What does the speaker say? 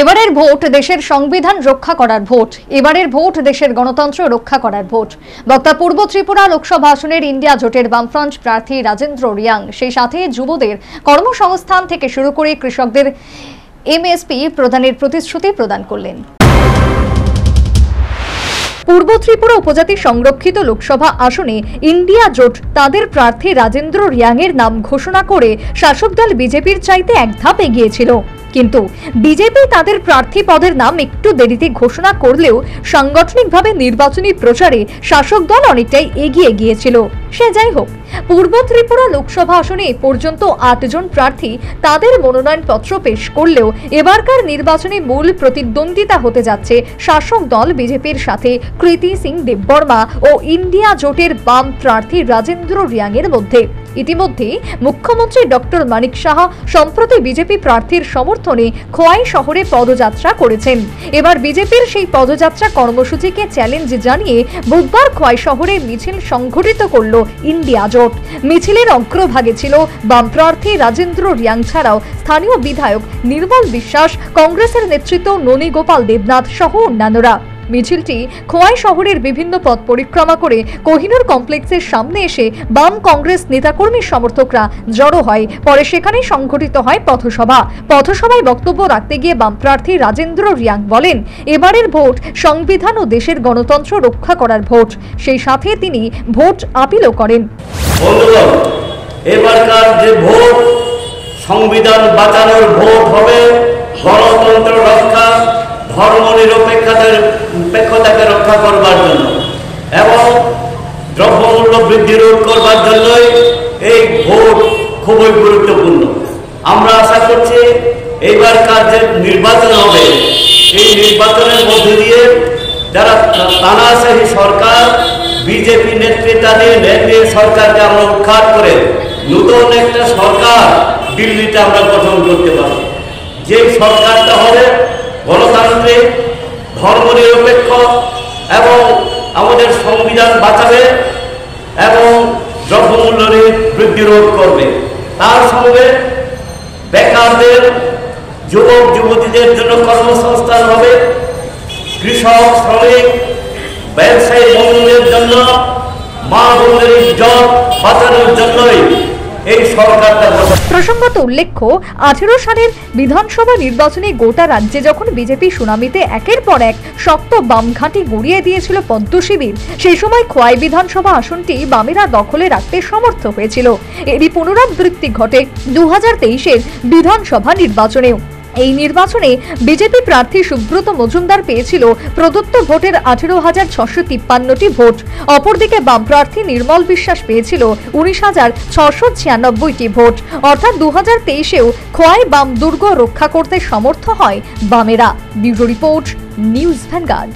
এবারের ভোট দেশের সংবিধান রক্ষা করার ভোট। এবারের ভোট দেশের গণতন্ত্র রক্ষা করার ভোট। বক্তা পূর্ব ত্রিপুরা লোকসভা আসনের ইন্ডিয়া জোটের বামফ্রন্ট প্রার্থী রাজেন্দ্র রিয়াং সেই সাথে যুবদের কর্মসংস্থান থেকে শুরু করে কৃষকদের এমএসপি প্রদানের প্রতিশ্রুতি প্রদান করলেন। পূর্ব ত্রিপুরা উপজাতি সংরক্ষিত লোকসভা আসনে ইন্ডিয়া জোট তাদের প্রার্থী রাজেন্দ্র রিয়াংয়ের নাম ঘোষণা করে শাসক দল বিজেপির চাইতে এক ধাপ এগিয়েছিল, কিন্তু বিজেপি তাদের প্রার্থী পদের নাম একটু দেরিতে ঘোষণা করলেও সাংগঠনিকভাবে নির্বাচনী প্রচারে শাসক দল অনেকটাই এগিয়ে গিয়েছিল। সে যাই হোক, পূর্ব ত্রিপুরা লোকসভা আসনে এ পর্যন্ত 8 জন প্রার্থী তাদের মনোনয়নপত্র পেশ করলেও এবারকার নির্বাচনে মূল প্রতিদ্বন্দ্বিতা হতে যাচ্ছে শাসক দল বিজেপির সাথে কৃতি সিং দেববর্মা ও ইন্ডিয়া জোটের বাম প্রার্থী রাজেন্দ্র রিয়াংয়ের মধ্যে। ইতিমধ্যে মুখ্যমন্ত্রী ডক্টর মানিক সাহা সম্প্রতি বিজেপি প্রার্থীর সমর্থনে খোয়াই শহরে পদযাত্রা করেছেন। এবার বিজেপির সেই পদযাত্রা কর্মসূচিকে চ্যালেঞ্জ জানিয়ে বুধবার খোয়াই শহরে মিছিল সংঘটিত করল ইন্ডিয়া জোট। মিছিলের অগ্রভাগে ছিল বাম প্রার্থী রাজেন্দ্র রিয়াং ছাড়াও স্থানীয় বিধায়ক নির্মল বিশ্বাস, কংগ্রেসের নেতৃত্ব ননী গোপাল দেবনাথ সহ অন্যান্যরা। মিছিলটি খোয়াই শহরের বিভিন্ন পথ পরিক্রমা করে কোহিনুর কমপ্লেক্সের সামনে এসে বাম কংগ্রেস নেতাকর্মী সমর্থকরা জড়ো হয়। পরে সেখানে সংঘটিত হয় পথসভা। পথসভায় বক্তব্য রাখতে গিয়ে বাম প্রার্থী রাজেন্দ্র রিয়াং বলেন, এবারের ভোট সংবিধান ও দেশের গণতন্ত্র রক্ষা করার ভোট। সেই সাথে তিনি ভোট আপিলও করেন। এবারকার যে ভোট সংবিধান বাঁচানোর ভোট হবে, গণতন্ত্র রক্ষা, ধর্মনিরপেক্ষতাকে রক্ষা করবার জন্য এবং দ্রব্যমূল্য বৃদ্ধি রোধ করবার জন্যই এই ভোট খুবই গুরুত্বপূর্ণ। আমরা আশা করছি এইবারকার যে নির্বাচন হবে, এই নির্বাচনের মধ্যে দিয়ে যারা তানাশাহী সরকার, বিজেপি নেতৃত্বাধীন এনডিএ সরকারকে আমরা উৎখাত করে নতুন একটা সরকার দিল্লিতে আমরা গঠন করতে পারব। যে সরকারটা হবে গণতান্ত্রিক, ধর্মনিরপেক্ষ এবং আমাদের সংবিধান বাঁচাবে এবং দ্রব্যমূল্য বৃদ্ধি রোধ করবে। তার সঙ্গে বেকারদের, যুবক যুবতীদের জন্য কর্মসংস্থান হবে, কৃষক, শ্রমিক, ব্যবসায়ী বন্ধুদের জন্য, মা বোনদের ইজ্জত বাঁচানোর জন্যই এই সরকারটা। প্রসঙ্গত উল্লেখ্য, 18 সালের বিধানসভা নির্বাচনে গোটা রাজ্যে যখন বিজেপি সুনামিতে একের পর এক শক্ত বাম ঘাঁটি গড়িয়ে দিয়েছিল পদ্ম শিবির, সেই সময় খোয়াই বিধানসভা আসনটি বামেরা দখলে রাখতে সমর্থ হয়েছিল। এরই পুনরাবৃত্তি ঘটে 2023-এর বিধানসভা নির্বাচনেও। এই নির্বাচনে বিজেপি প্রার্থী সুব্রত মজুমদার পেয়েছিল প্রদত্ত ভোটের 18,653টি ভোট। অপরদিকে বাম প্রার্থী নির্মল বিশ্বাস পেয়েছিল 19,696টি ভোট। অর্থাৎ 2023-এও খোয়াই বাম দুর্গ রক্ষা করতে সমর্থ হয় বামেরা। Bureau report, news vanguard.